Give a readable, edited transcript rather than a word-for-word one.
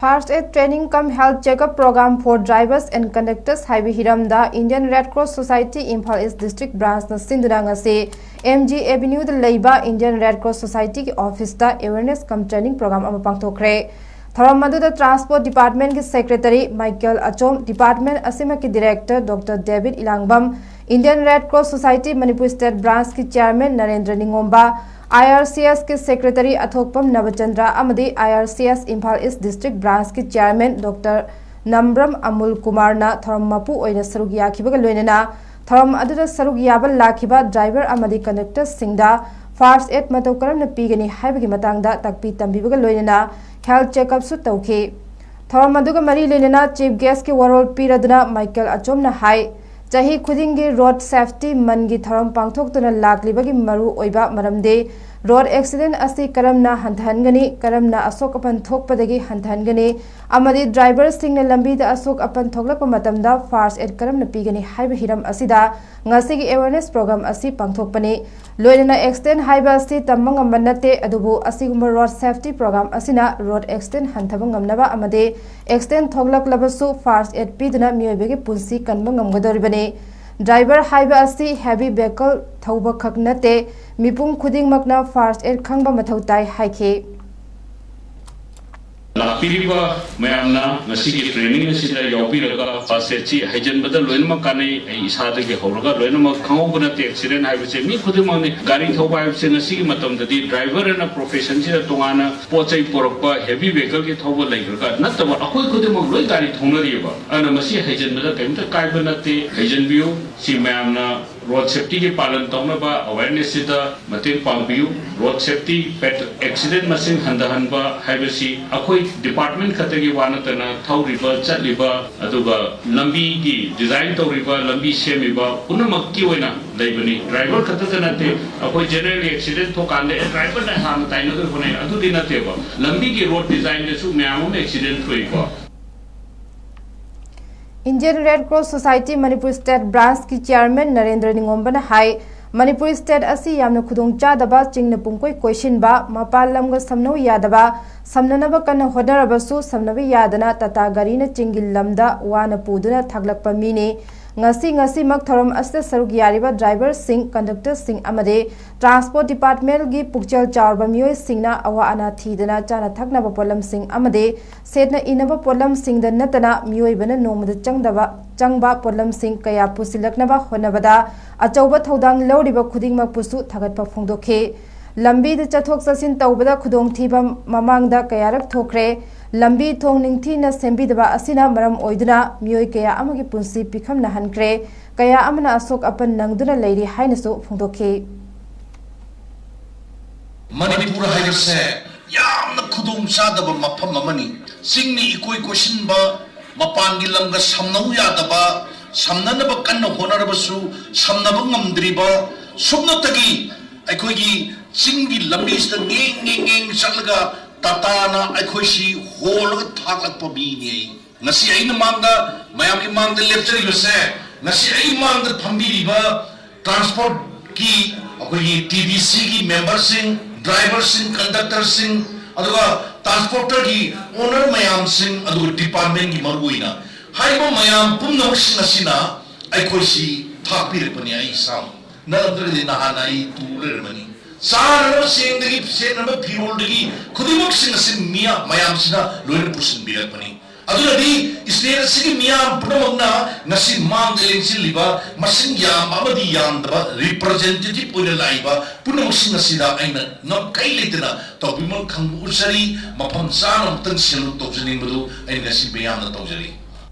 First Aid Training cum Health Checkup Program for Drivers and Conductors Haibi Hiramda Indian Red Cross Society Imphal East District Branch na sinduna ngasi MG Avenue da leiba Indian Red Cross Society ki office da awareness cum training program ama pangthokre. Thoram madu da Transport Department ki Secretary Michael Achom, Department asima ki Director Dr. David Ilangbam, Indian Red Cross Society Manipur State Branch ki Chairman Narendra Ningomba, IRCS के secretary Athokpam Nabachandra अमदी IRCS Imphal east district branch के chairman doctor Namram Amul Kumar ना थरम मपु ओइना सरुग याखिबगा लोइनना थरम अदुदा सरुग याबल लाखिबा ड्राइवर अमदी कंडक्टर सिंगदा फर्स्ट एड मतौ करम पीगनी हाइबगी मतंगदा तकपी तंबीबगा लोइनना हेल्थ चेकअप सु तौखि थरम अदुगा मरी लेनना चीफ गेस्ट के वरोल पीरदना माइकल अचोमना हाई चाही खुदिंगी रोड सेफ्टी मनगी थरम पांगथोक्तुना लाक्लिबगी मरु ओइबा मरमदे रोड एक्सीडेंट असि करमना हंथहनगनी करमना अशोक अपन थोकपदगी हंथहनगनी अमदी ड्राइवर सिंगने लंबीदा अशोक अपन थोकलप मतमदा फर्स्ट एड करमना पीगनी हाइब हिरम असिदा ngasiगी अवेयरनेस प्रोग्राम असि पांगथोकपनी लोइना एक्सीडेंट हाइबा असि तमंग मनते अदुबु असिगुम रोड सेफ्टी प्रोग्राम असिना रोड एक्सीडेंट हंथबंग ngमनबा अमदे एक्सीडेंट थोकलकलबसु फर्स्ट एड पीदना मियोबेगे पुंसी कनबंग ngमगदोरिबने ड्राइवर हाइबा असि हेवी व्हीकल थौबा खक नते मिपुंग खुदिंगमकना फर्स्ट एड खंगबा मथौ ताई हाइखे लापीरिबा मयामना ngasiगी ट्रेनिंग असिदा यावपिरगा फर्स्ट एड ची हाइजनबदा लोइनमा कानै इसादगे हौरगा लोइनमा खंगौबना ते एक्सीडेंट हाइबसे मी खुदिंगमने गाड़ी थौबा हाइबसे ngasiगी मतमददी ड्राइवर एना प्रोफेशन सी तोंगाना पोचै पोरकबा हेवी व्हीकल के थौबा लैगरगा नतबा अखोय खुदिंगमक लोइ गाड़ी थौनरिबा अना मसी हाइजनबदा कैमता कायबा नते हाइजनबियो सी मयामना रोड सेफ्टी के पालन तौनबा अवेयरनेस सिदा मतेंग पांगबियु रोड सेफ्टी पेट एक्सीडेंट मसिंग हंदहनबा हाइबसी अखोय डिपार्टमेंट खतगी वानतना थौरिबा चलिबा अदुगा लंबी की डिजाइन तौरिबा लंबी सेमिबा पुनमक की ओइना लैबनी ड्राइवर खततनते अखोय जनरल एक्सीडेंट थोकांदे ड्राइवर ना हाम ताइनगर होने अदुदि नतेबा लंबी की रोड डिजाइन नेसु म्याम एक्सीडेंट थोइबा Indian red cross society Manipur state branch की चेयरमैन नरेंद्र निंगोम्बना हाई मणिपुर स्टेट असि यामना खुदोंग चादबा चिंगना पुंकोय क्वेश्चनबा मपाल लमगा समनौ यादबा समननबा कन होदरबसु समनबा यादना तता गारीना चिंगि लमदा वाना पुदुना थागलकपा मीने ngasi mak thoram asta saruk yariba driver sing conductor sing amade transport department gi pukchal chawba mioi singna awa ana thidana chana thakna ba polam sing amade setna inaba polam sing da natana mioi bana nomada changba polam sing kaya pusilakna ba honabada achauba thodang loriba khuding mak pusu thagatpa phongdokhe lambi da chathok sasin tawbada khudong thiba mamangda kayarak thokre lambi thong ningthina sembidaba asina maram oiduna mioi kaya amagi punsi pikham na hankre kaya amana asok apan nangduna leiri hainasu phongdokhe Manipur haibse yamna khudong chadaba mafam amani singni ikoi question ba mapangi lamga samnau yadaba samnanaba kanna honarabasu samnaba ngamdriba subnatagi aikoigi singi lambi sta ngeng chatlaga tatana aikoisi hol thak pabini ngasi aina mangda mayam ki mangda lecture yose ngasi ai mangda thambi riba transport ki akoi TDC ki members sing drivers sing conductors sing aduga transporter ki owner mayam sing aduga department ki maruina haiba mayam pumna sing asina aikoisi thak pirpani ai sam na adre na hanai tulermani सारा सेंदगी सेनबा फिरोल्डगी खुदिमक सिंगसिन मिया मयामसिना lion पुसिन बिरपनी अदुलदी state सिगी मिया पुनमना नसि मांग लेंसिलिबा मसिन याम अबदी यामदबा representative पुने लाइबा पुनमक सिंगसिदा आइना न कै लेतना तोबिमन खंगु उसरी मफम सानम तन सेलु तोजनिंबदु आइ नसि बियामना तोजरी